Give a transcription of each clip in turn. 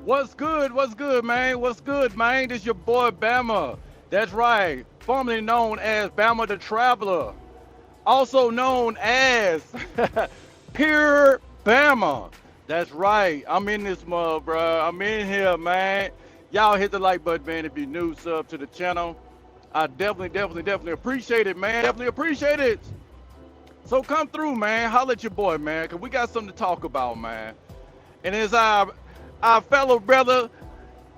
What's good? What's good, man? What's good, man? This your boy Bama. That's right. Formerly known as Bama the Traveler. Also known as Pure Bama. That's right. I'm in this mug, bro. I'm in here, man. Y'all hit the like button, man, if you're new, sub to the channel. I definitely appreciate it, man. Definitely appreciate it. So come through, man. Holla at your boy, man, because we got something to talk about, man. And it's our fellow brother,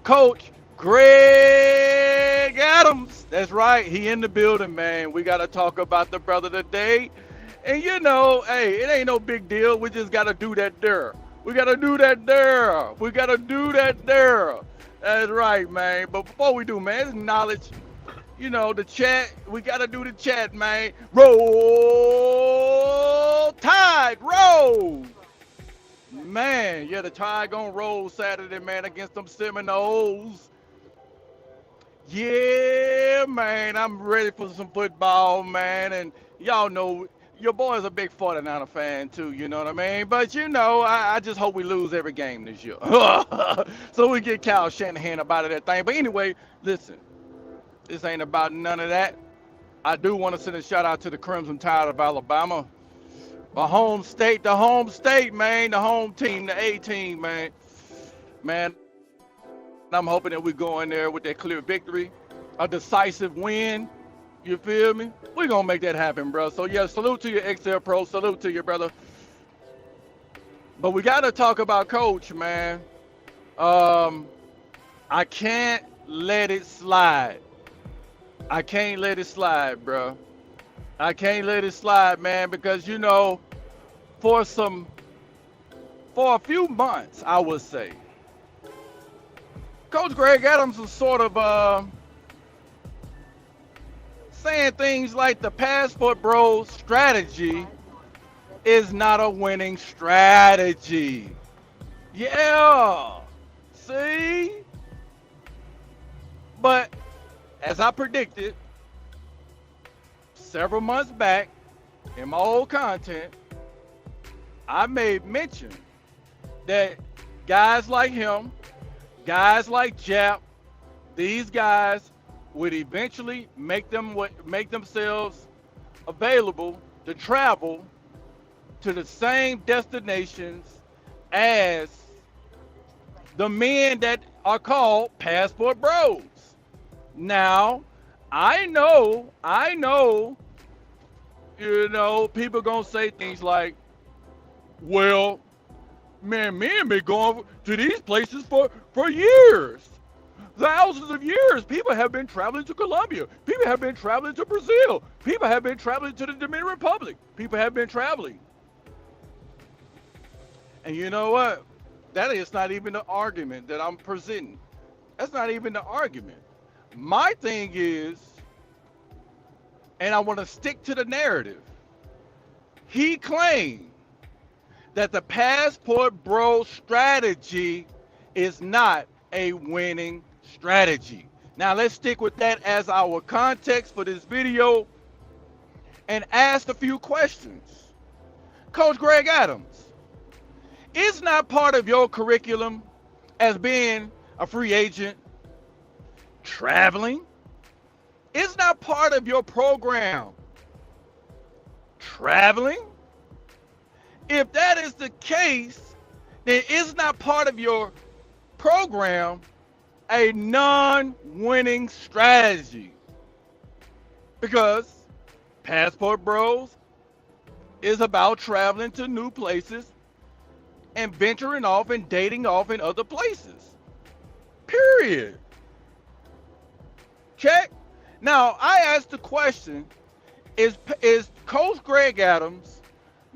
Coach Greg Adams. That's right. He in the building, man. We got to talk about the brother today. And you know, hey, it ain't no big deal. We just got to do that there. We got to do that there. We got to do that there. That's right, man. But before we do, man, acknowledge, you know, the chat. We got to do the chat, man. Roll Tide, roll. Man, yeah, the Tide gonna roll Saturday, man, against them Seminoles. Yeah, man, I'm ready for some football, man. And y'all know your boy's a big 49er fan too, you know what I mean? But you know, I just hope we lose every game this year. So we get Kyle Shanahan about that thing. But anyway, listen, this ain't about none of that. I do want to send a shout out to the Crimson Tide of Alabama. My home state, man, the home team, the A team, man. Man, I'm hoping that we go in there with that clear victory, a decisive win. You feel me? We're going to make that happen, bro. So, yeah, salute to your XL Pro. Salute to you, brother. But we got to talk about Coach, man. I can't let it slide. I can't let it slide, bro. I can't let it slide, man, because, you know, for a few months, I would say, Coach Greg Adams was sort of saying things like the Passport Bros strategy is not a winning strategy. Yeah, see? But as I predicted several months back in my old content, I made mention that guys like him, guys like Jap, these guys would eventually make themselves available to travel to the same destinations as The men that are called passport bros. Now, I know, people gonna say things like, well, man, men been going to these places for years. Thousands of years. People have been traveling to Colombia. People have been traveling to Brazil. People have been traveling to the Dominican Republic. People have been traveling. And you know what? That is not even the argument that I'm presenting. That's not even the argument. My thing is, and I want to stick to the narrative, he claimed that the passport bro strategy is not a winning strategy. Now let's stick with that as our context for this video and ask a few questions. Coach Greg Adams, is not part of your curriculum as being a free agent traveling? Is not part of your program traveling? If that is the case, then is not part of your program a non-winning strategy? Because Passport Bros is about traveling to new places and venturing off and dating off in other places. Period. Check. Now, I asked the question, is Coach Greg Adams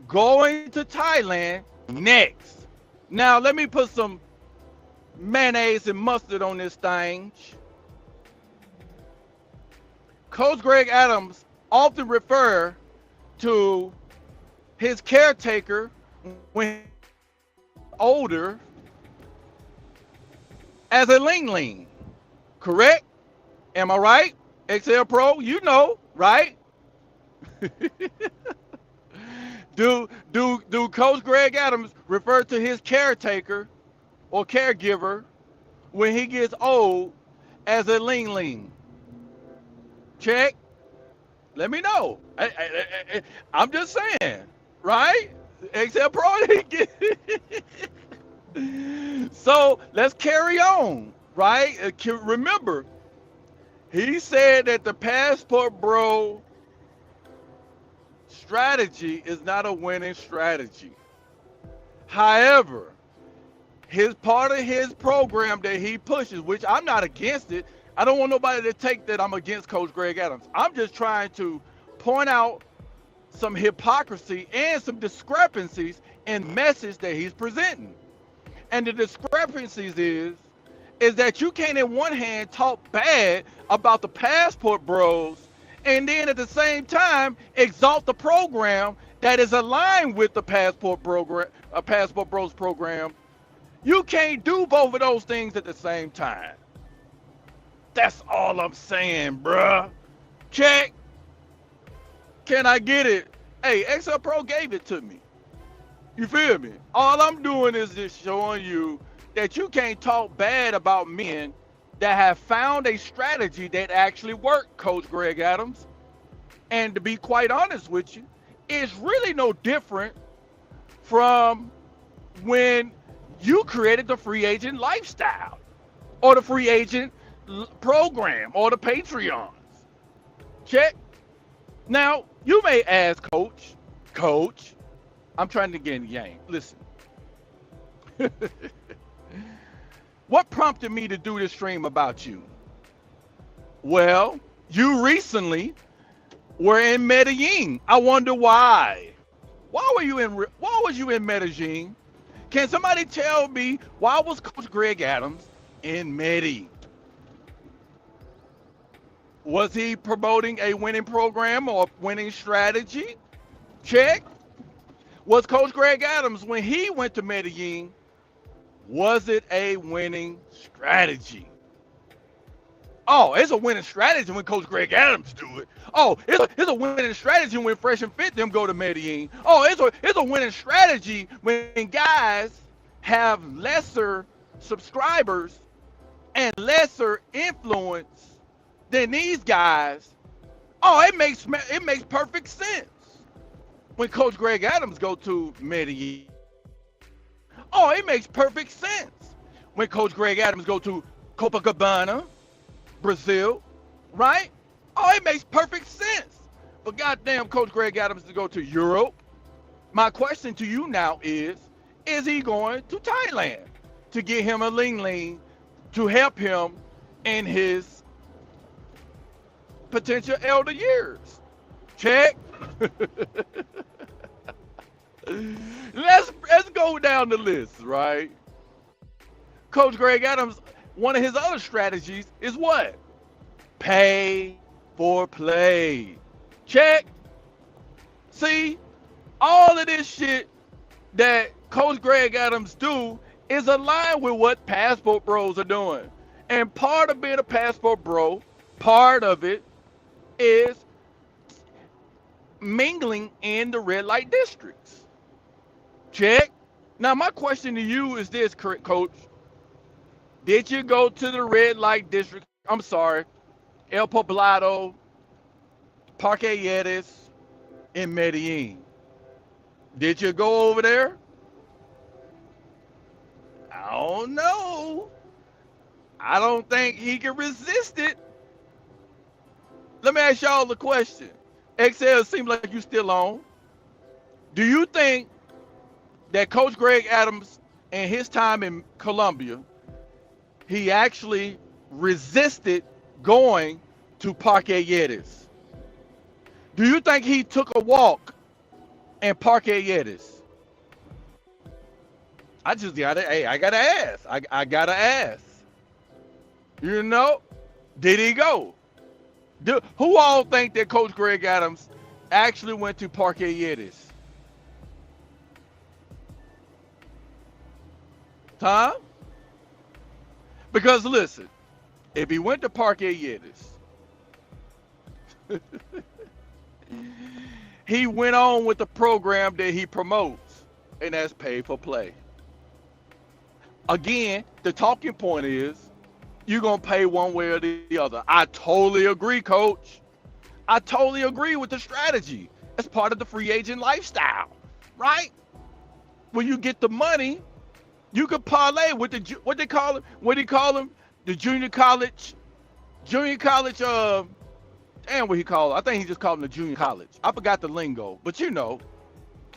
going to Thailand next? Now, let me put some mayonnaise and mustard on this thing. Coach Greg Adams often refer to his caretaker when older as a ling ling. Correct? Am I right? XL Pro, you know, right? do Coach Greg Adams refer to his caretaker or caregiver when he gets old as a ling ling? Check. Let me know. I'm just saying, right? XL Pro. So let's carry on, right? Remember, he said that the passport bro strategy is not a winning strategy. However, his part of his program that he pushes, which I'm not against it. I don't want nobody to take that I'm against Coach Greg Adams. I'm just trying to point out some hypocrisy and some discrepancies in message that he's presenting. And the discrepancies is that you can't in one hand talk bad about the passport bros and then at the same time exalt the program that is aligned with the passport bros program. You can't do both of those things at the same time. That's all I'm saying, bruh. Check. Can I get it? Hey, XL Pro gave it to me. You feel me? All I'm doing is just showing you that you can't talk bad about men that have found a strategy that actually worked, Coach Greg Adams. And to be quite honest with you, it's really no different from when you created the free agent lifestyle or the free agent program or the Patreons. Check. Now, you may ask, Coach, I'm trying to get in the game. Listen. What prompted me to do this stream about you? Well, you recently were in Medellin. I wonder why. Why was you in Medellin? Can somebody tell me why was Coach Greg Adams in Medellin? Was he promoting a winning program or winning strategy? Check. Was Coach Greg Adams, when he went to Medellin, was it a winning strategy? Oh, it's a winning strategy when Coach Greg Adams do it. Oh, it's a winning strategy when Fresh and Fit them go to Medellin. Oh, it's a winning strategy when guys have lesser subscribers and lesser influence than these guys. Oh, it makes perfect sense when Coach Greg Adams go to Medellin. Oh, it makes perfect sense when Coach Greg Adams go to Copacabana, Brazil, right? Oh, it makes perfect sense. But goddamn, Coach Greg Adams to go to Europe. My question to you now is he going to Thailand to get him a ling ling to help him in his potential elder years? Check. let's go down the list, right? Coach Greg Adams, one of his other strategies is what? Pay for play. Check. See, all of this shit that Coach Greg Adams do is aligned with what passport bros are doing. And part of being a passport bro, part of it is mingling in the red light districts. Check. Now my question to you is this, Coach. Did you go to the red light district? I'm sorry, El Poblado, Parque Yetis, in Medellin. Did you go over there? I don't know. I don't think he can resist it. Let me ask y'all the question. XL, seems like you still on. Do you think that Coach Greg Adams in his time in Colombia, he actually resisted going to Parque Yetis? Do you think he took a walk in Parque Yetis? I gotta ask. I gotta ask. You know, did he go? Who all think that Coach Greg Adams actually went to Parque Yetis? Huh? Because listen, if he went to Parque Yetis, he went on with the program that he promotes, and that's pay for play. Again, the talking point is you're going to pay one way or the other. I totally agree, Coach. I totally agree with the strategy. That's part of the free agent lifestyle, right? When you get the money, you can parlay with the, what they call him? What do you call him? The junior college, damn, what he called? I think he just called him the junior college. I forgot the lingo, but you know,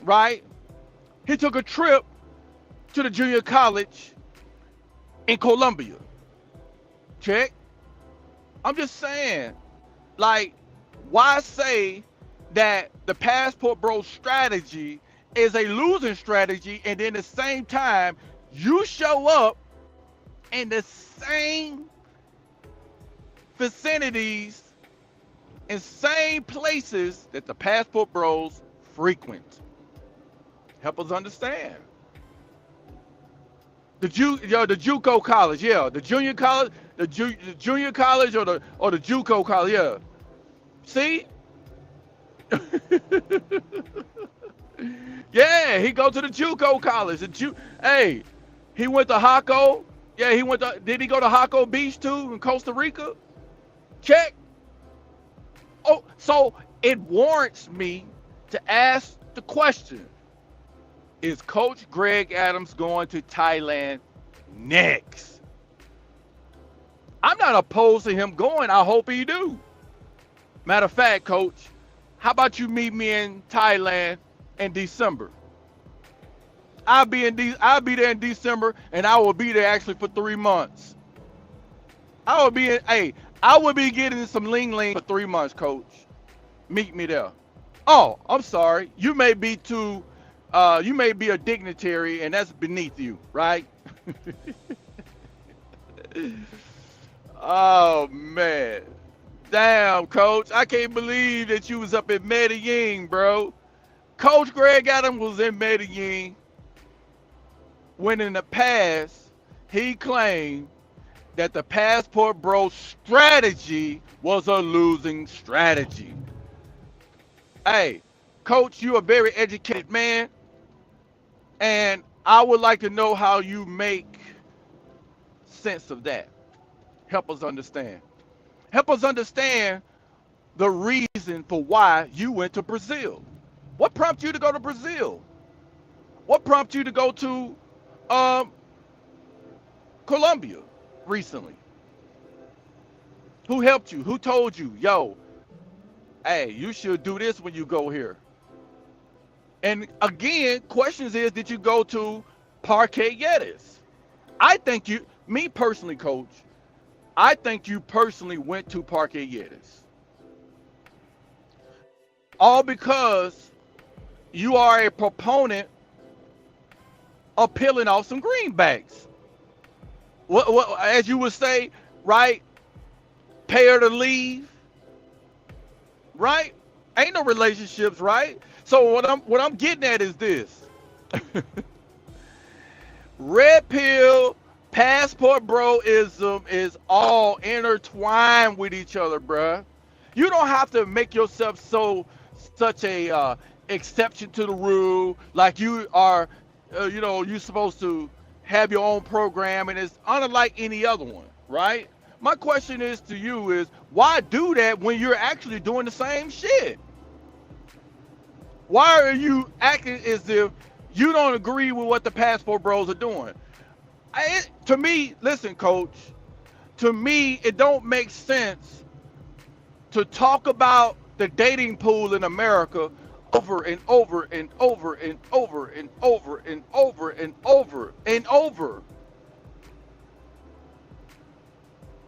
right? He took a trip to the junior college in Colombia. Check. I'm just saying, like, why say that the passport bro strategy is a losing strategy, and then at the same time you show up in the same vicinities and same places that the passport bros frequent? Help us understand. The JUCO college, yeah, the junior college, the junior college, or the JUCO college, yeah. See? Yeah, he go to the JUCO college. Hey, he went to Jaco. Yeah, did he go to Jaco Beach too in Costa Rica? Check. Oh, so it warrants me to ask the question: is Coach Greg Adams going to Thailand next? I'm not opposed to him going. I hope he do. Matter of fact, Coach, how about you meet me in Thailand in December? I'll be there in December, and I will be there actually for 3 months. I will be getting some ling ling for 3 months, Coach. Meet me there. Oh, I'm sorry. You may be a dignitary, and that's beneath you, right? Oh man. Damn, Coach. I can't believe that you was up in Medellin, bro. Coach Greg Adams was in Medellin when in the past he claimed that the passport bro strategy was a losing strategy. Hey, Coach, you're a very educated man, and I would like to know how you make sense of that. Help us understand. Help us understand the reason for why you went to Brazil. What prompted you to go to Brazil? What prompted you to go to Colombia recently? Who helped you? Who told you, yo, hey, you should do this when you go here? And again, questions is, did you go to Parqueyetes? I think you, me personally, coach, I think you personally went to Parqueyetes. All because you are a proponent of peeling off some greenbacks. As you would say, right? Pay her to leave, right? Ain't no relationships, right? So what I'm getting at is this. Red pill, passport broism is all intertwined with each other, bruh. You don't have to make yourself such a exception to the rule, like you are, you're supposed to have your own program, and it's unlike any other one, right? My question is to you is, why do that when you're actually doing the same shit? Why are you acting as if you don't agree with what the passport bros are doing? To me, listen, coach, to me, it don't make sense to talk about the dating pool in America over and over and over and over and over and over and over and over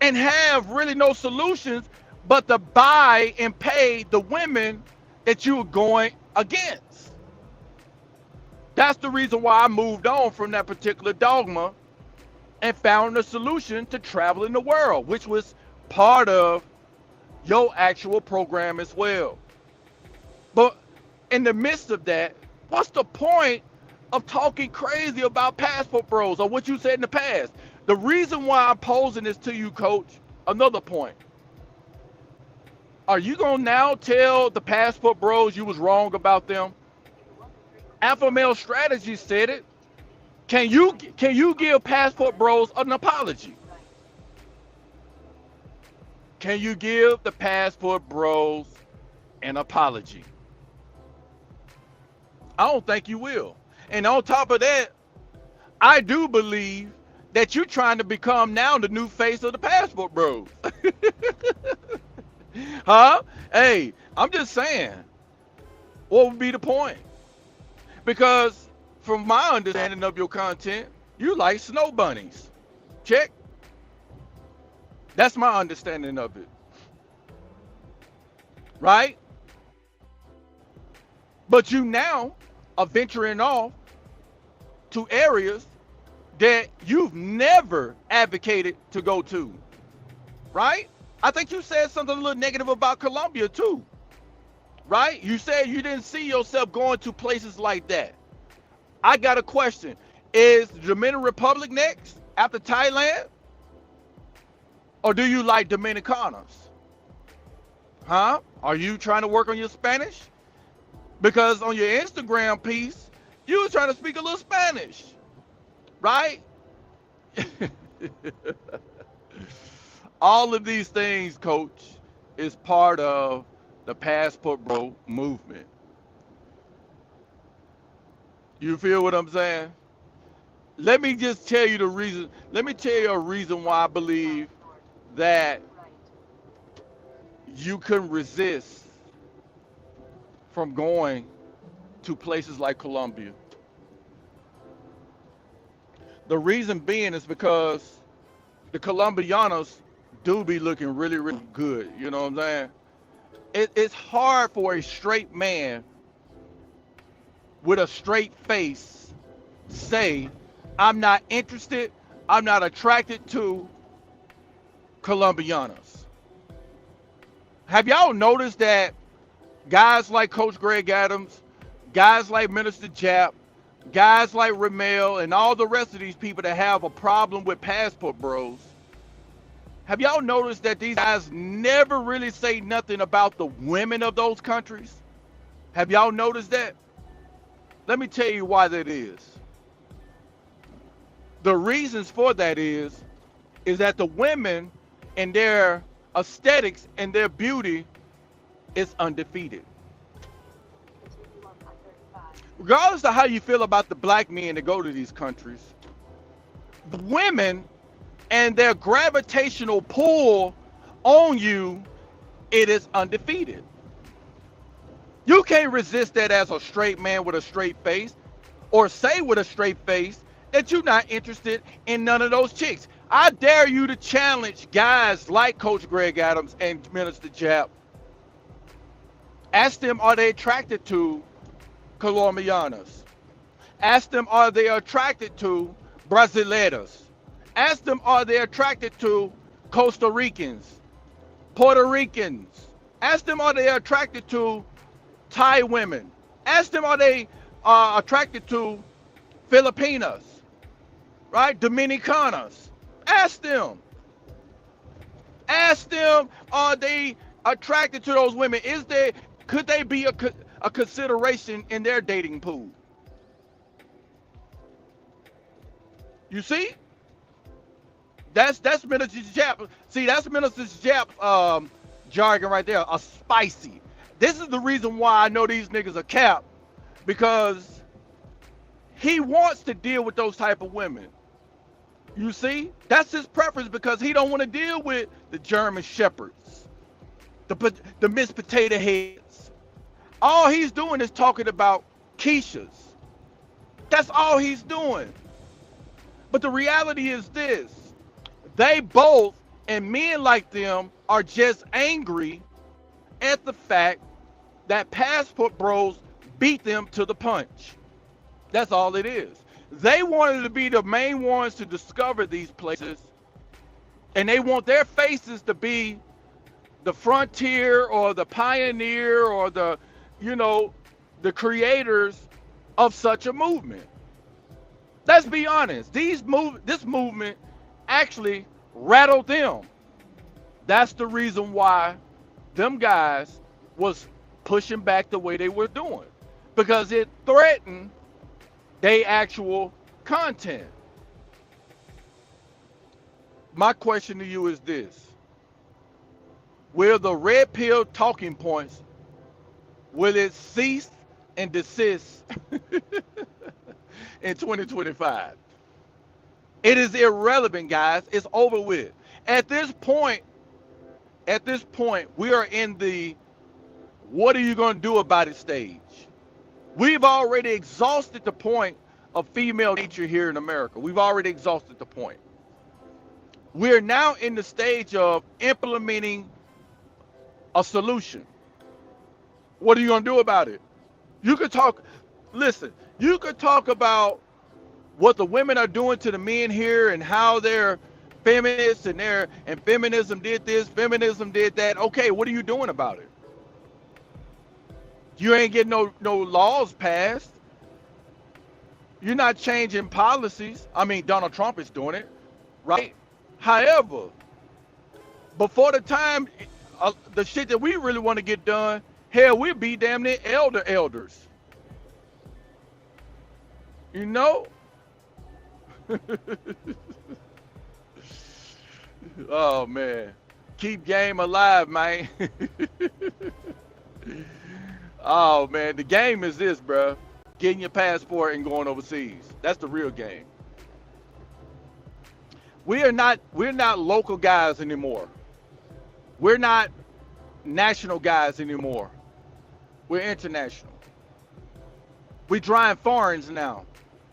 and have really no solutions but to buy and pay the women that you are going against. That's the reason why I moved on from that particular dogma and found a solution to traveling the world, which was part of your actual program as well. But in the midst of that, what's the point of talking crazy about passport bros or what you said in the past? The reason why I'm posing this to you, coach, another point. Are you going to now tell the passport bros you was wrong about them? Alpha Male Strategy said it. Can you give passport bros an apology? Can you give the passport bros an apology? I don't think you will. And on top of that, I do believe that you're trying to become now the new face of the passport bros. Huh? Hey, I'm just saying, what would be the point? Because from my understanding of your content, you like snow bunnies. Check. That's my understanding of it. Right? But you now are venturing off to areas that you've never advocated to go to. Right? I think you said something a little negative about Colombia too. Right? You said you didn't see yourself going to places like that. I got a question. Is the Dominican Republic next after Thailand? Or do you like Dominicanos? Huh? Are you trying to work on your Spanish? Because on your Instagram piece, you were trying to speak a little Spanish. Right? All of these things, coach, is part of the passport bro movement. You feel what I'm saying? Let me just tell you the reason. Let me tell you a reason why I believe that you can resist from going to places like Colombia. The reason being is because the Colombianos do be looking really, really good. You know what I'm saying? It's hard for a straight man with a straight face say, I'm not interested, I'm not attracted to Colombianas. Have y'all noticed that guys like Coach Greg Adams, guys like Minister Jap, guys like Ramel, and all the rest of these people that have a problem with passport bros, have y'all noticed that these guys never really say nothing about the women of those countries? Have y'all noticed that? Let me tell you why that is. The reasons for that is that the women and their aesthetics and their beauty is undefeated. Regardless of how you feel about the black men that go to these countries, the women and their gravitational pull on you, it is undefeated. You can't resist that as a straight man with a straight face, or say with a straight face that you're not interested in none of those chicks. I dare you to challenge guys like Coach Greg Adams and Minister Jap. Ask them, are they attracted to Colombianas? Ask them, are they attracted to Brasileiras? Ask them, are they attracted to Costa Ricans, Puerto Ricans? Ask them, are they attracted to Thai women? Ask them, are they attracted to Filipinas, right? Dominicanas. Ask them. Ask them, are they attracted to those women? Could they be a consideration in their dating pool? You see? That's Minister Jap. See, that's Minister Jap's jargon right there. A spicy. This is the reason why I know these niggas are cap, because he wants to deal with those type of women. You see? That's his preference, because he don't want to deal with the German shepherds, the Miss Potato Heads. All he's doing is talking about Keishas. That's all he's doing. But the reality is this. They both, and men like them, are just angry at the fact that passport bros beat them to the punch. That's all it is. They wanted to be the main ones to discover these places, and they want their faces to be the frontier or the pioneer or the, the creators of such a movement. Let's be honest. This movement actually rattled them. That's the reason why them guys was pushing back the way they were doing, because it threatened their actual content. My question to you is this. Will the red pill talking points, will it cease and desist in 2025? It is irrelevant, guys. It's over with. At this point, we are in the what are you going to do about it stage. We've already exhausted the point of female nature here in America. We've already exhausted the point. We're now in the stage of implementing a solution. What are you going to do about it? You could talk about what the women are doing to the men here and how they're feminists and feminism did this, feminism did that. Okay, what are you doing about it? You ain't getting no laws passed. You're not changing policies. I mean, Donald Trump is doing it, right? However, before the time, the shit that we really want to get done, hell, we'll be damn near elders. You know? Oh, man. Keep game alive, man. Oh, man. The game is this, bro. Getting your passport and going overseas. That's the real game. We're not local guys anymore. We're not national guys anymore. We're international. We drive foreigns now.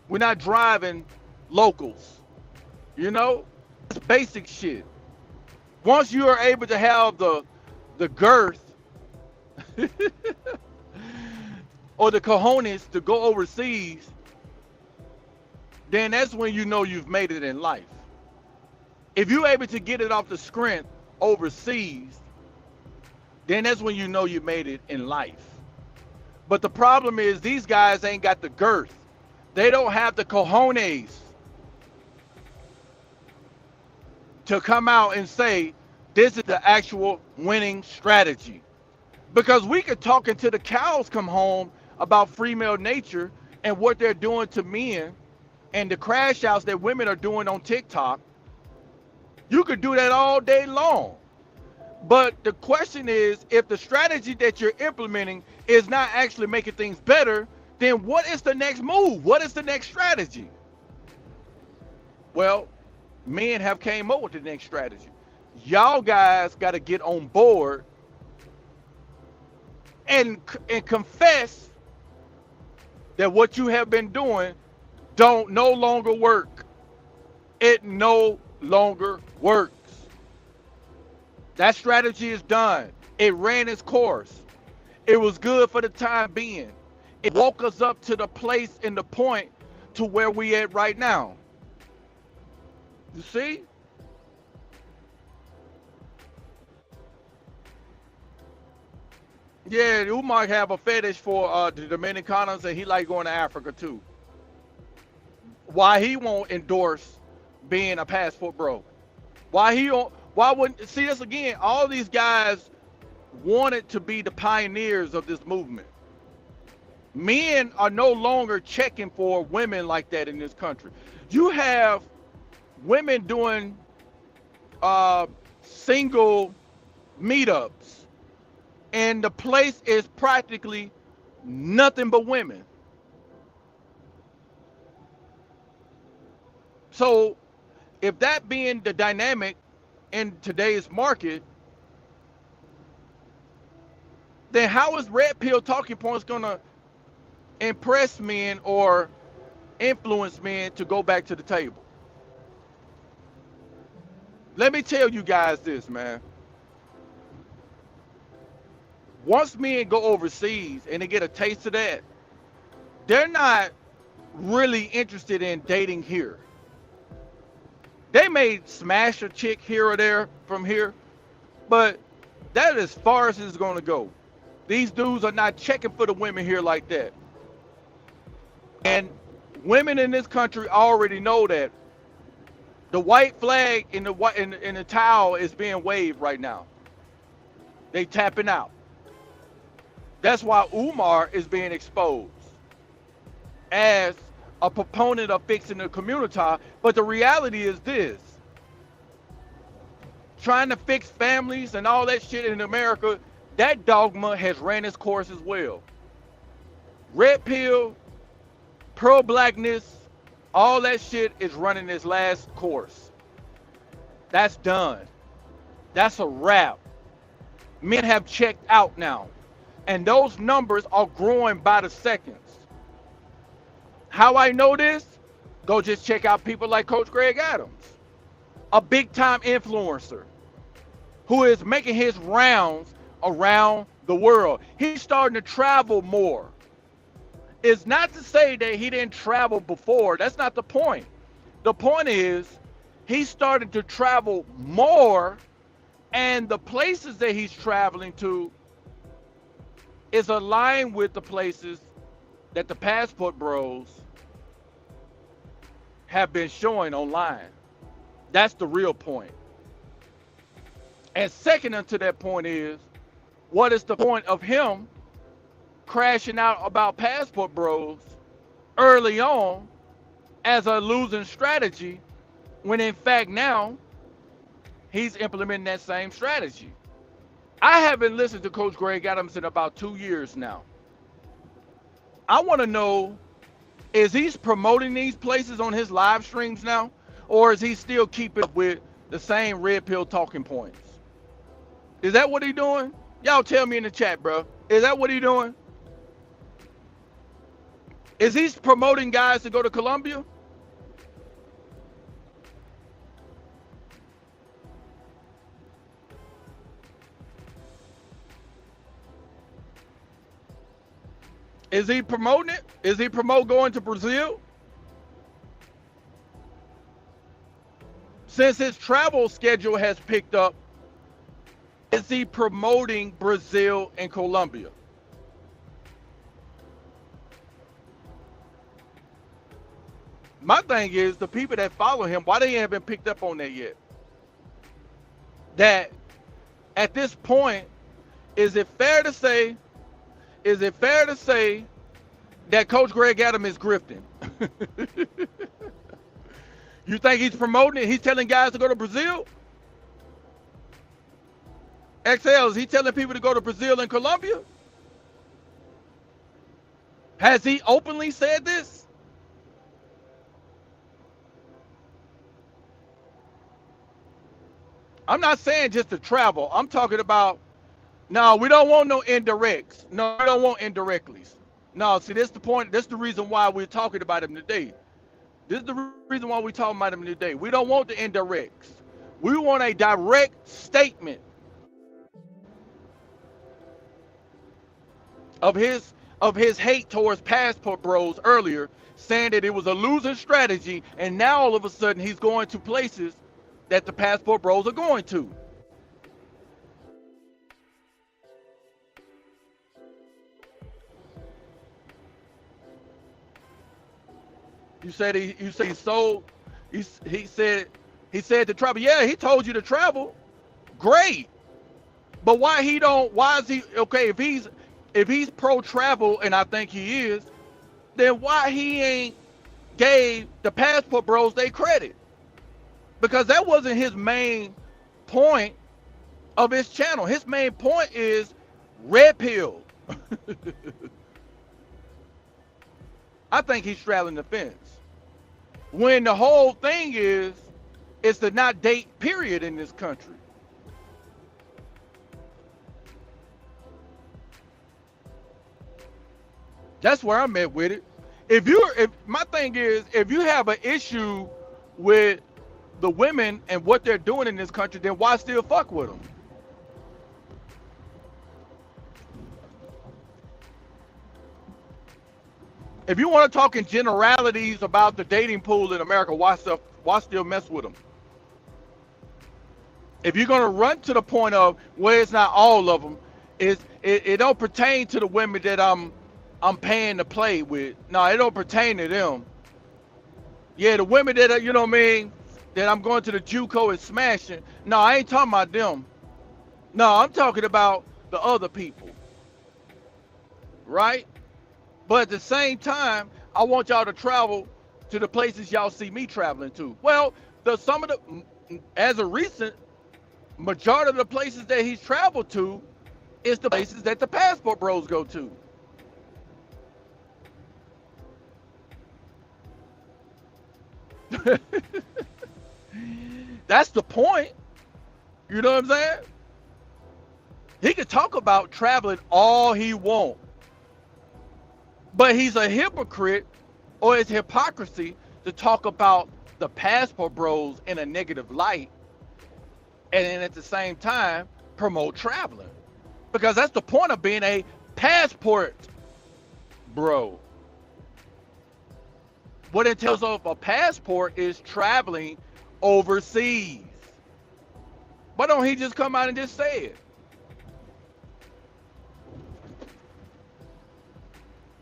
We're not driving locals. You know? It's basic shit. Once you are able to have the girth or the cojones to go overseas, then that's when you know you've made it in life. If you're able to get it off the script overseas, then that's when you know you made it in life. But the problem is these guys ain't got the girth. They don't have the cojones to come out and say this is the actual winning strategy. Because we could talk until the cows come home about female nature and what they're doing to men and the crash outs that women are doing on TikTok. You could do that all day long. But the question is, if the strategy that you're implementing is not actually making things better, then what is the next move? What is the next strategy? Well, Men have came up with the next strategy. Y'all guys got to get on board and confess that what you have been doing don't no longer work. It no longer works. That strategy is done. It ran its course. It was good for the time being. It woke us up to the place and the point to where we at right now. You see? Yeah, Umar have a fetish for the Dominicanos, and he like going to Africa too. Why he won't endorse being a passport bro? Why he don't? Why wouldn't see this again? All these guys wanted to be the pioneers of this movement. Men are no longer checking for women like that in this country. You have women doing uh, single meetups, and the place is practically nothing but women. So, if that being the dynamic in today's market, then how is red pill talking points gonna impress men or influence men to go back to the table? Let me tell you guys this, man. Once men go overseas and they get a taste of that, they're not really interested in dating here. They may smash a chick here or there from here, but that is as far as it's going to go. These dudes are not checking for the women here like that. And women in this country already know that the white flag in the in the towel is being waved right now. They tapping out. That's why Umar is being exposed as a proponent of fixing the community. But the reality is this: trying to fix families and all that shit in America, that dogma has ran its course as well. Red pill, pro blackness, all that shit is running its last course. That's done. That's a wrap. Men have checked out now. And those numbers are growing by the seconds. How I know this? Go just check out people like Coach Greg Adams, a big time influencer who is making his rounds around the world. He's starting to travel more. It's not to say that he didn't travel before. That's not the point. The point is he's starting to travel more, and the places that he's traveling to is aligned with the places that the passport bros have been showing online. That's the real point. And second unto that point is, what is the point of him crashing out about passport bros early on as a losing strategy when in fact now he's implementing that same strategy? I haven't listened to Coach Greg Adams in about 2 years now. I want to know, is he promoting these places on his live streams now? Or is he still keeping up with the same red pill talking points? Is that what he doing? Y'all tell me in the chat, bro. Is that what he doing? Is he promoting guys to go to Colombia? Is he promoting it? Is he promote going to Brazil? Since his travel schedule has picked up, is he promoting Brazil and Colombia? My thing is the people that follow him, why they haven't picked up on that yet? That at this point, is it fair to say, is it fair to say that Coach Greg Adams is grifting? You think he's promoting it? He's telling guys to go to Brazil? XL, is he telling people to go to Brazil and Colombia? Has he openly said this? I'm not saying just to travel. I'm talking about, no, we don't want no indirects. No, we don't want indirectlies. No, see, this the point. This the reason why we're talking about him today. This is the reason why we're talking about him today. We don't want the indirects. We want a direct statement of his hate towards passport bros earlier, saying that it was a losing strategy, and now all of a sudden he's going to places that the passport bros are going to. You said he sold. He said to travel. Yeah, he told you to travel. Great, but why he don't? Why is he okay? If he's pro travel, and I think he is, then why he ain't gave the passport bros they credit? Because that wasn't his main point of his channel. His main point is red pill. I think he's straddling the fence. When the whole thing is to not date, period, in this country. That's where I'm at with it. If my thing is, if you have an issue with the women and what they're doing in this country, then why still fuck with them? If you want to talk in generalities about the dating pool in America, why still mess with them? If you're gonna run to the point of where it's not all of them, it don't pertain to the women that I'm paying to play with. No, it don't pertain to them. Yeah, the women that are, you know what I mean, that I'm going to the JUCO and smashing. No, I ain't talking about them. No, I'm talking about the other people, right? But at the same time, I want y'all to travel to the places y'all see me traveling to. Well, as a recent, majority of the places that he's traveled to is the places that the passport bros go to. That's the point. You know what I'm saying? He could talk about traveling all he wants, but he's a hypocrite, or it's hypocrisy to talk about the passport bros in a negative light, and then at the same time promote traveling, because that's the point of being a passport bro. What it tells of a passport is traveling overseas. Why don't he just come out and just say it?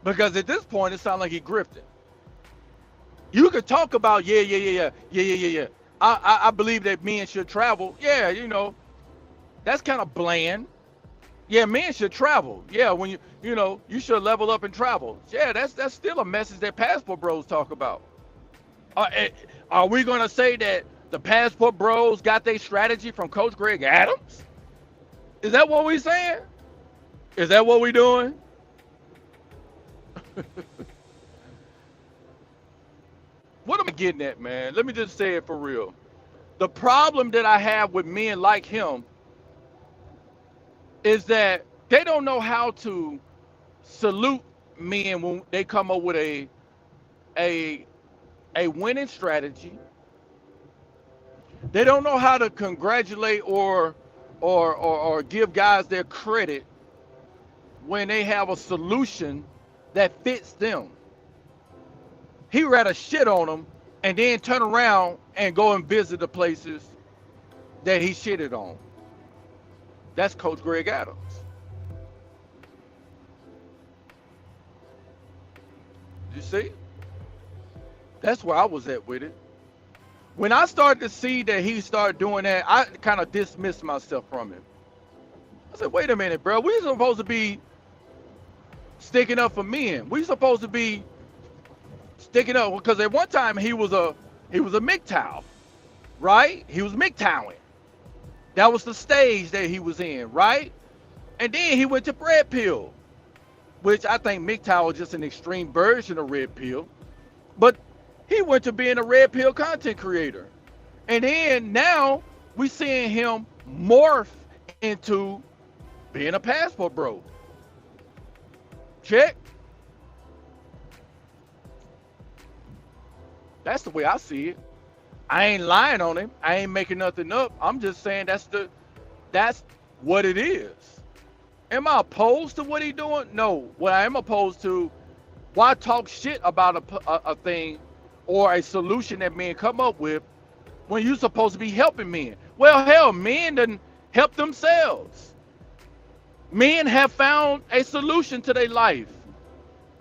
Because at this point, it sounds like he grifting. You could talk about, yeah. I believe that men should travel. Yeah, that's kind of bland. Yeah, men should travel. Yeah, when you should level up and travel. Yeah, that's still a message that passport bros talk about. Are we gonna say that the passport bros got their strategy from Coach Greg Adams? Is that what we saying? Is that what we doing? What am I getting at, man? Let me just say it for real. The problem that I have with men like him is that they don't know how to salute men when they come up with a winning strategy. They don't know how to congratulate or give guys their credit when they have a solution that fits them. He rather shit on them and then turn around and go and visit the places that he shitted on. That's Coach Greg Adams. You see? That's where I was at with it. When I started to see that he started doing that, I kind of dismissed myself from it. I said, wait a minute, bro. We're supposed to be sticking up for men. We're supposed to be sticking up, because at one time he was a MGTOW, right? He was MGTOWing. That was the stage that he was in, right? And then he went to Red Pill, which I think MGTOW is just an extreme version of Red Pill. But he went to being a Red Pill content creator. And then now We seeing him morph into being a passport bro. Check. That's the way I see it. I ain't lying on him. I ain't making nothing up. I'm just saying that's what it is. Am I opposed to what he doing? No. What I am opposed to, why talk shit about a thing or a solution that men come up with when you supposed to be helping men? Well, hell, men done help themselves. Men have found a solution to their life.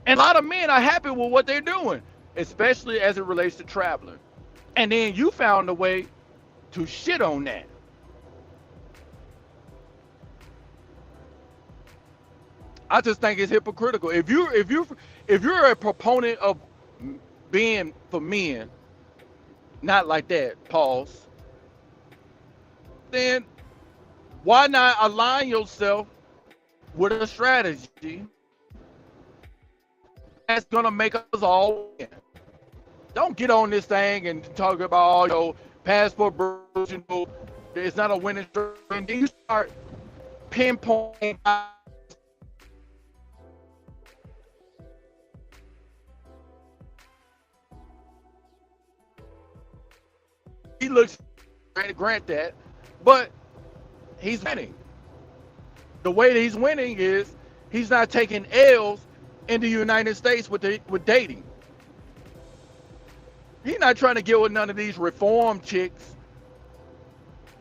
And a lot of men are happy with what they're doing, especially as it relates to traveling. And then you found a way to shit on that. I just think it's hypocritical. If you're a proponent of being for men, not like that, pause, then why not align yourself with a strategy that's gonna make us all win? Don't get on this thing and talk about all your passport bros, it's not a winning strategy. And then you start pinpointing. He looks, grant that, but he's winning. The way that he's winning is he's not taking L's in the United States with dating. He's not trying to get with none of these reform chicks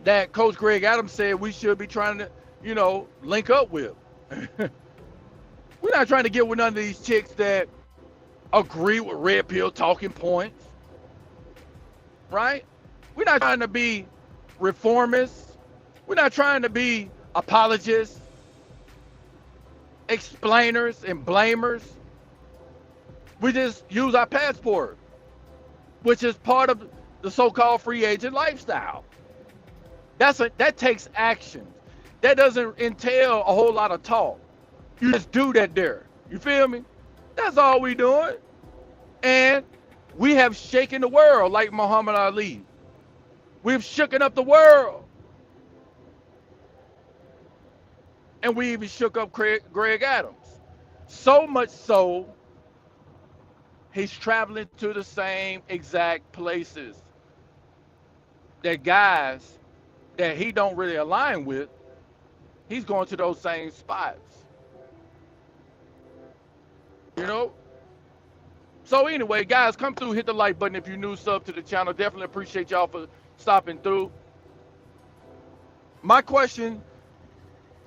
that Coach Greg Adams said we should be trying to, link up with. We're not trying to get with none of these chicks that agree with red pill talking points, right? We're not trying to be reformists. We're not trying to be apologists, explainers, and blamers. We just use our passport, which is part of the so-called free agent lifestyle. That takes action. That doesn't entail a whole lot of talk. You just do that there. You feel me? That's all we doing. And we have shaken the world like Muhammad Ali. We've shooken up the world. And we even shook up Greg Adams. So much so, he's traveling to the same exact places that guys that he don't really align with, he's going to those same spots. You know? So anyway, guys, come through, hit the like button if you're new, sub to the channel. Definitely appreciate y'all for stopping through. My question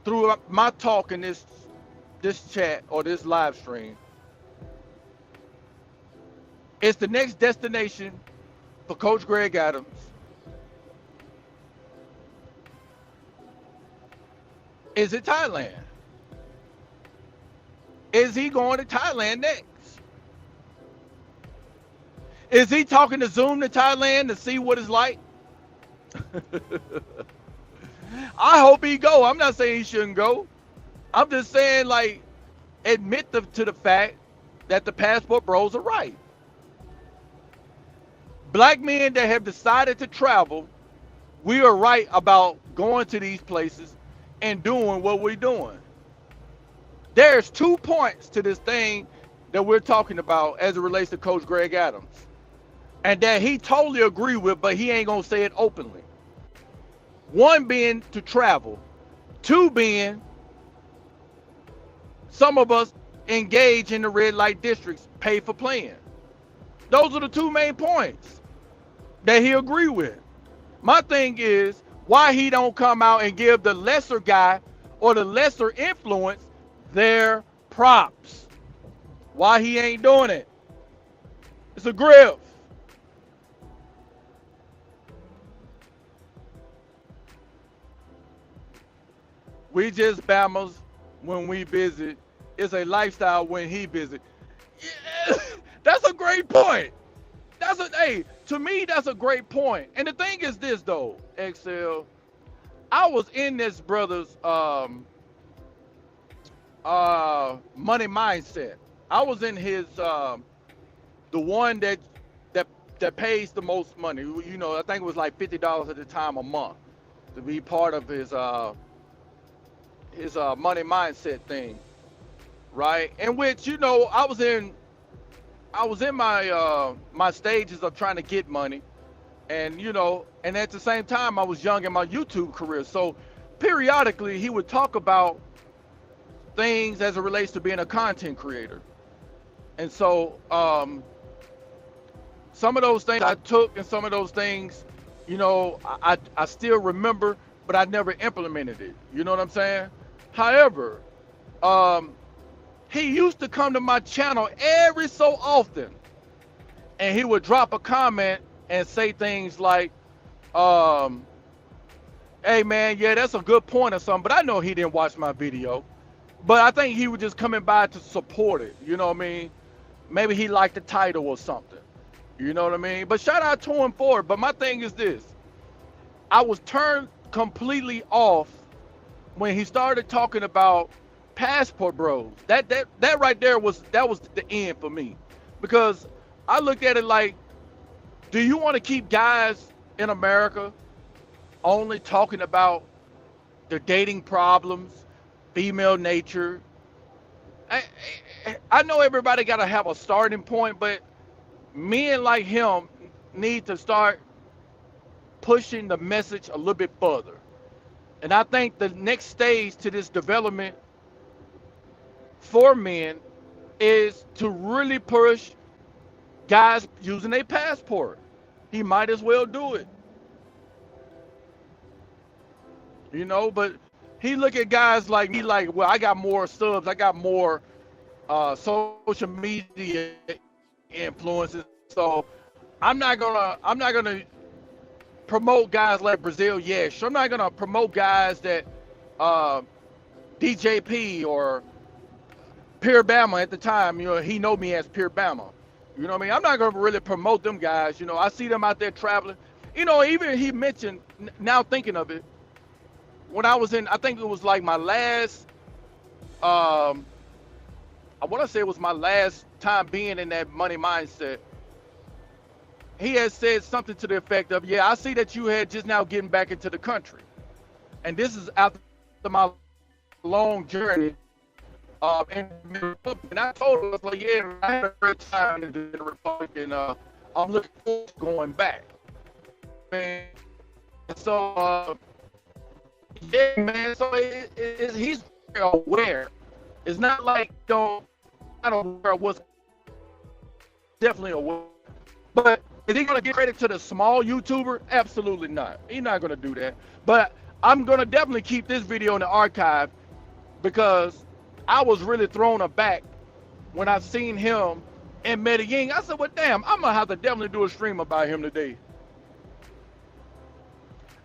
through my talk in this chat or this live stream is the next destination for Coach Greg Adams. Is it Thailand? Is he going to Thailand next? Is he talking to Zoom to Thailand to see what it's like? I hope he go. I'm not saying he shouldn't go. I'm just saying, like, admit to the fact that the passport bros are right. Black men that have decided to travel, we are right about going to these places and doing what we're doing. There's 2 points to this thing that we're talking about as it relates to Coach Greg Adams, and that he totally agree with, but he ain't gonna say it openly. 1 being to travel, 2 being some of us engage in the red light districts, pay for playing. Those are the 2 main points that he agree with. My thing is why he don't come out and give the lesser guy or the lesser influence their props. Why he ain't doing it? It's a grift. We just Bammers when we busy. It's a lifestyle when he busy. Yeah, that's a great point. To me, that's a great point. And the thing is this though, XL, I was in this brother's money mindset. I was in his the one that pays the most money. I think it was like $50 at the time a month. to be part of his money mindset thing, right? In which, I was in my stages of trying to get money, and and at the same time I was young in my YouTube career. So periodically he would talk about things as it relates to being a content creator. And so some of those things I took, and some of those things, I still remember, but I never implemented it. You know what I'm saying? However, um, he used to come to my channel every so often, and he would drop a comment and say things like, um, "Hey man, yeah, that's a good point or something." But I know he didn't watch my video. But I think he was just coming by to support it. You know what I mean? Maybe he liked the title or something. You know what I mean? But shout out to him for it. But my thing is this: I was turned completely off when he started talking about passport bros. That right there was the end for me, because I looked at it like, do you want to keep guys in America only talking about their dating problems, female nature? I, I know everybody got to have a starting point, but men like him need to start pushing the message a little bit further. And I think the next stage to this development for men is to really push guys using a passport. He might as well do it, but he look at guys like me like, well, I got more subs, I got more social media influences, so I'm not gonna promote guys like Brazil Yesh. I'm not gonna promote guys that uh, DJP or Pure Bama at the time. He know me as Pure Bama. You know what I mean? I'm not gonna really promote them guys. I see them out there traveling. Even he mentioned, now thinking of it, when I was in, I think it was like my last, um, I want to say it was my last time being in that money mindset. He had said something to the effect of, "Yeah, I see that you had just now getting back into the country, and this is after my long journey in the Republic." And I told him, I was like, "Yeah, I had a great time in the Republic, and I'm looking forward to going back." Man, so yeah, man. So he's very aware. It's not like I don't aware of what's definitely aware. But is he gonna give credit to the small YouTuber? Absolutely not. He's not gonna do that. But I'm gonna definitely keep this video in the archive, because I was really thrown aback when I seen him in Medellin. I said, well, damn, I'm gonna have to definitely do a stream about him today.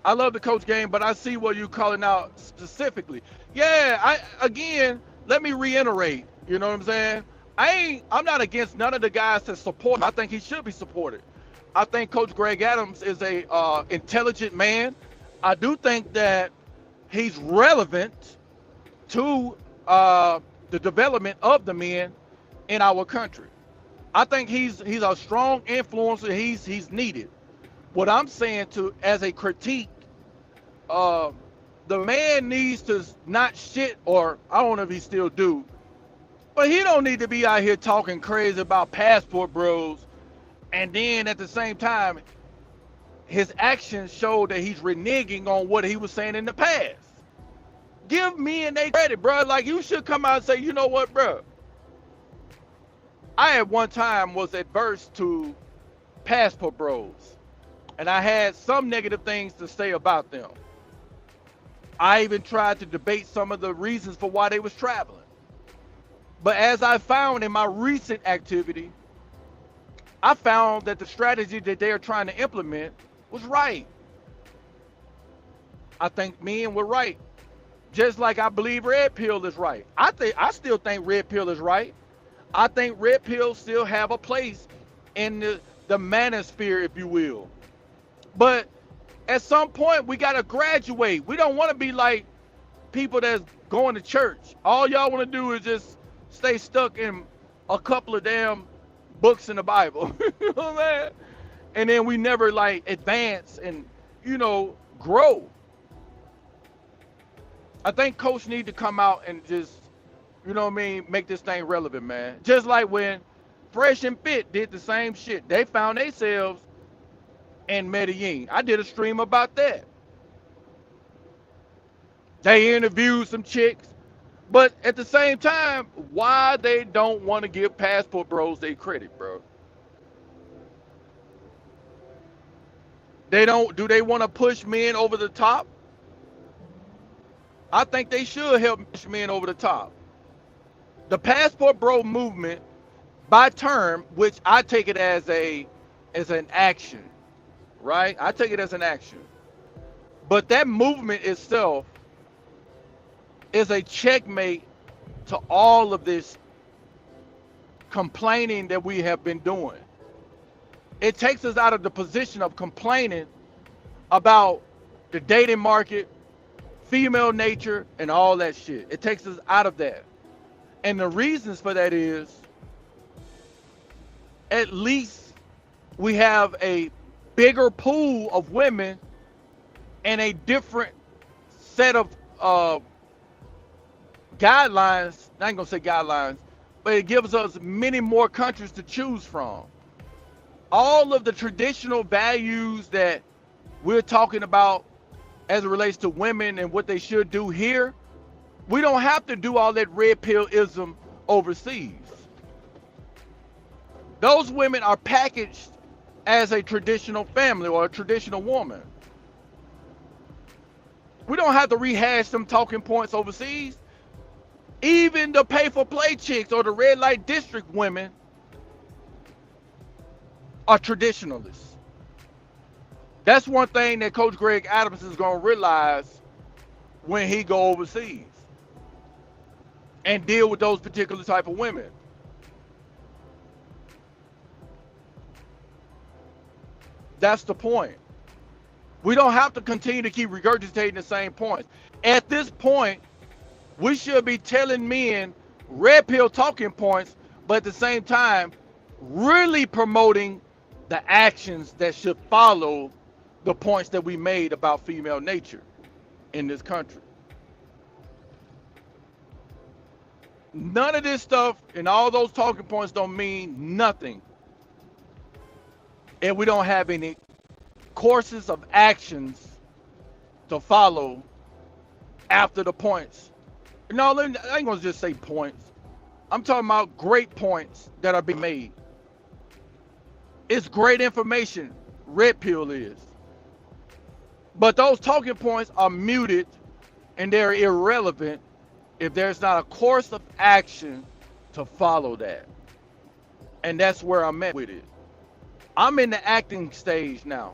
I love the coach game, but I see what you're calling out specifically. Yeah, again, let me reiterate. You know what I'm saying? I'm not against none of the guys that support him. I think he should be supported. I think Coach Greg Adams is a intelligent man. I do think that he's relevant to the development of the men in our country. I think he's a strong influencer. He's needed. What I'm saying as a critique, the man needs to not shit, or I don't know if he still do, but he don't need to be out here talking crazy about passport bros, and then at the same time, his actions show that he's reneging on what he was saying in the past. Give men they credit, bro. Like, you should come out and say, you know what, bro? I at one time was adverse to passport bros, and I had some negative things to say about them. I even tried to debate some of the reasons for why they was traveling. But as I found in my recent activity, I found that the strategy that they are trying to implement was right. I think men were right. Just like I believe Red Pill is right. I still think Red Pill is right. I think Red Pill still have a place in the manosphere, if you will. But at some point, we got to graduate. We don't want to be like people that's going to church. All y'all want to do is just stay stuck in a couple of damn books in the Bible. You know what I'm saying? And then we never like advance and, grow. I think coach need to come out and just, you know what I mean, make this thing relevant, man. Just like when Fresh and Fit did the same shit. They found themselves in Medellin. I did a stream about that. They interviewed some chicks, but at the same time, why they don't want to give Passport Bros their credit, bro? They don't. Do they want to push men over the top? I think they should help push men over the top. The Passport Bro movement, by term, which I take it as an action, right? I take it as an action. But that movement itself is a checkmate to all of this complaining that we have been doing. It takes us out of the position of complaining about the dating market, female nature, and all that shit. It takes us out of that. And the reasons for that is, at least we have a bigger pool of women and a different set of guidelines. I ain't gonna say guidelines, but it gives us many more countries to choose from. All of the traditional values that we're talking about as it relates to women and what they should do here, we don't have to do all that red pill-ism overseas. Those women are packaged as a traditional family or a traditional woman. We don't have to rehash them talking points overseas. Even the pay-for-play chicks or the red light district women are traditionalists. That's one thing that Coach Greg Adams is going to realize when he go overseas and deal with those particular type of women. That's the point. We don't have to continue to keep regurgitating the same points. At this point, we should be telling men red pill talking points, but at the same time, really promoting the actions that should follow the points that we made about female nature in this country. None of this stuff and all those talking points don't mean nothing if we don't have any courses of actions to follow after the points. No, I ain't gonna just say points. I'm talking about great points that are being made. It's great information, red pill is. But those talking points are muted and they're irrelevant if there's not a course of action to follow that. And that's where I'm at with it. I'm in the acting stage now,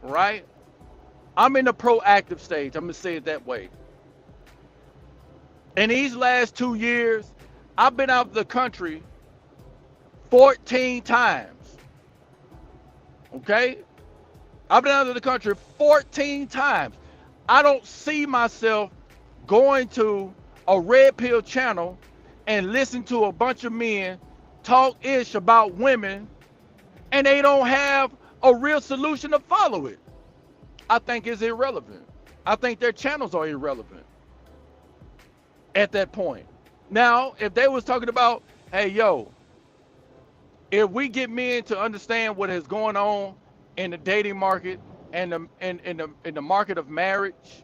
right? I'm in the proactive stage. I'm gonna say it that way. In these last 2 years, I've been out of the country 14 times. Okay? I've been out of the country 14 times. I don't see myself going to a red pill channel and listen to a bunch of men talk ish about women and they don't have a real solution to follow it. I think it's irrelevant. I think their channels are irrelevant at that point. Now, if they was talking about, hey, yo, if we get men to understand what is going on in the dating market and in the market of marriage,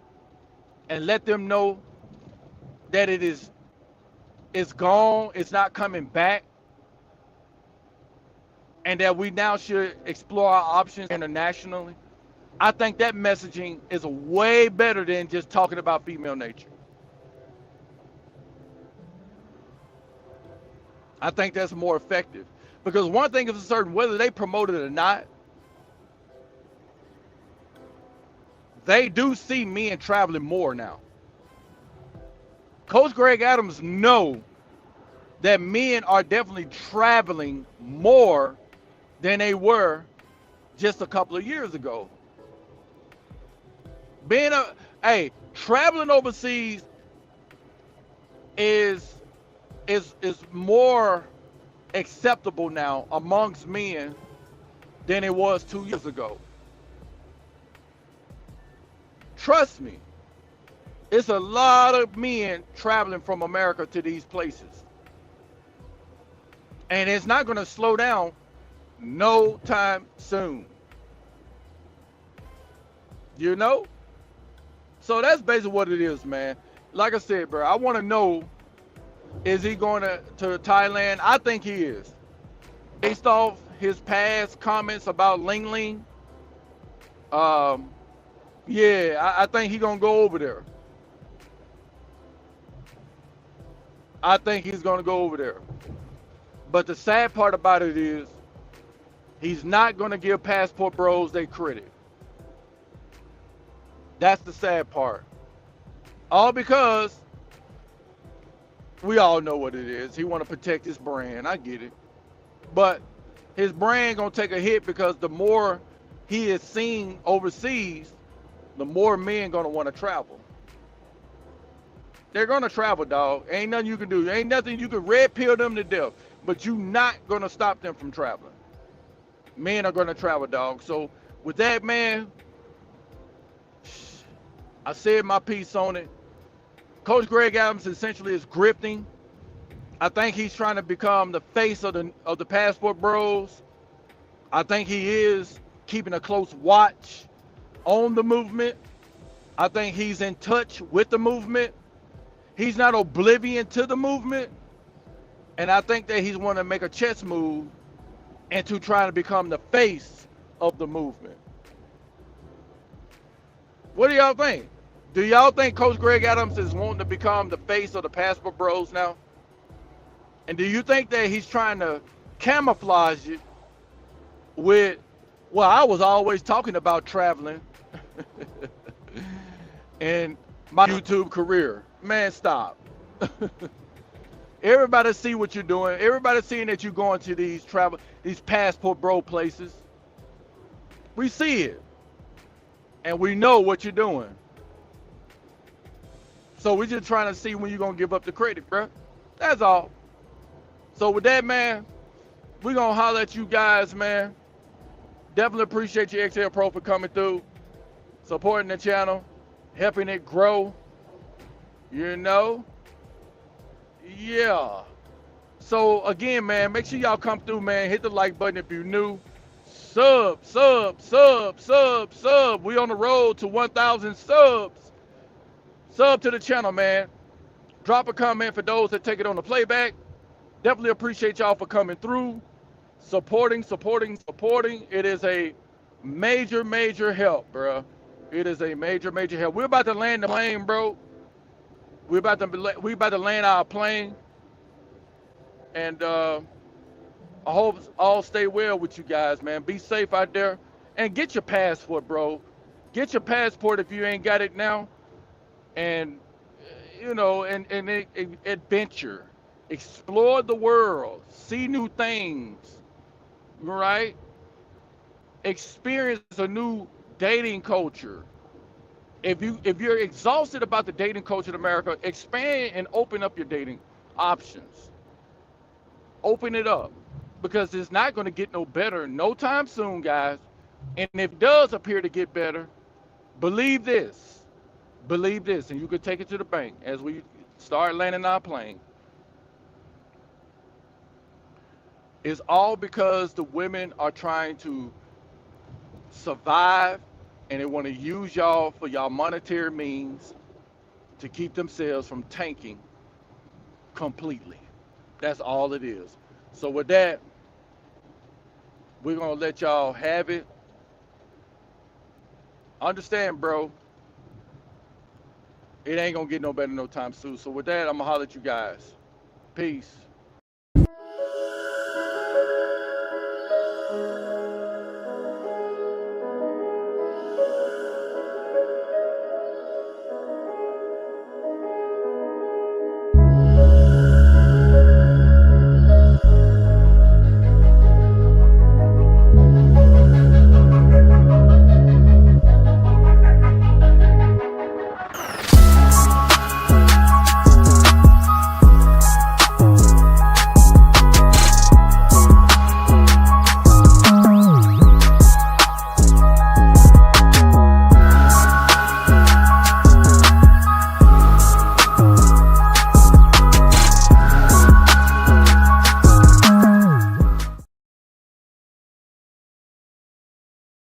and let them know that it's gone, it's not coming back, and that we now should explore our options internationally, I think that messaging is way better than just talking about female nature. I think that's more effective. Because one thing is certain, whether they promote it or not, they do see men traveling more now. Coach Greg Adams knows that men are definitely traveling more than they were just a couple of years ago. Traveling overseas is more acceptable now amongst men than it was 2 years ago. Trust me. It's a lot of men traveling from America to these places. And it's not going to slow down no time soon. You know? So that's basically what it is, man. Like I said, bro, I want to know, is he going to Thailand? I think he is. Based off his past comments about Ling Ling, um, yeah, I think he's going to go over there. I think he's going to go over there. But the sad part about it is he's not going to give Passport Bros their credit. That's the sad part. All because we all know what it is. He want to protect his brand. I get it. But his brand going to take a hit because the more he is seen overseas, the more men going to want to travel. They're going to travel, dog. Ain't nothing you can do. Ain't nothing you can red pill them to death. But you not going to stop them from traveling. Men are going to travel, dog. So with that, man, I said my piece on it. Coach Greg Adams essentially is grifting. I think he's trying to become the face of the Passport Bros. I think he is keeping a close watch on the movement. I think he's in touch with the movement. He's not oblivion to the movement. And I think that he's want to make a chess move into trying to become the face of the movement. What do y'all think? Do y'all think Coach Greg Adams is wanting to become the face of the Passport Bros now? And do you think that he's trying to camouflage it with, well, I was always talking about traveling and my YouTube career? Man, stop. Everybody see what you're doing. Everybody seeing that you're going to these Passport Bro places. We see it. And we know what you're doing. So we're just trying to see when you're going to give up the credit, bro. That's all. So with that, man, we're going to holler at you guys, man. Definitely appreciate you, XL Pro, for coming through, supporting the channel, helping it grow. You know? Yeah. So again, man, make sure y'all come through, man. Hit the like button if you're new. Sub. We on the road to 1,000 subs. Sub to the channel, man. Drop a comment for those that take it on the playback. Definitely appreciate y'all for coming through, supporting. It is a major help, bro. It is a major help. We're about to land the plane, bro. We about to land our plane, and I hope all stay well with you guys, man. Be safe out there, and get your passport, bro. Get your passport if you ain't got it now, and you know, and adventure, explore the world, see new things, right? Experience a new dating culture. If you're exhausted about the dating culture in America, expand and open up your dating options. Open it up, because it's not going to get no better no time soon, guys. And if it does appear to get better, believe this, and you can take it to the bank as we start landing our plane. It's all because the women are trying to survive, and they want to use y'all for y'all monetary means to keep themselves from tanking completely. That's all it is. So with that, we're going to let y'all have it. Understand, bro, it ain't going to get no better no time soon. So with that, I'm going to holler at you guys. Peace.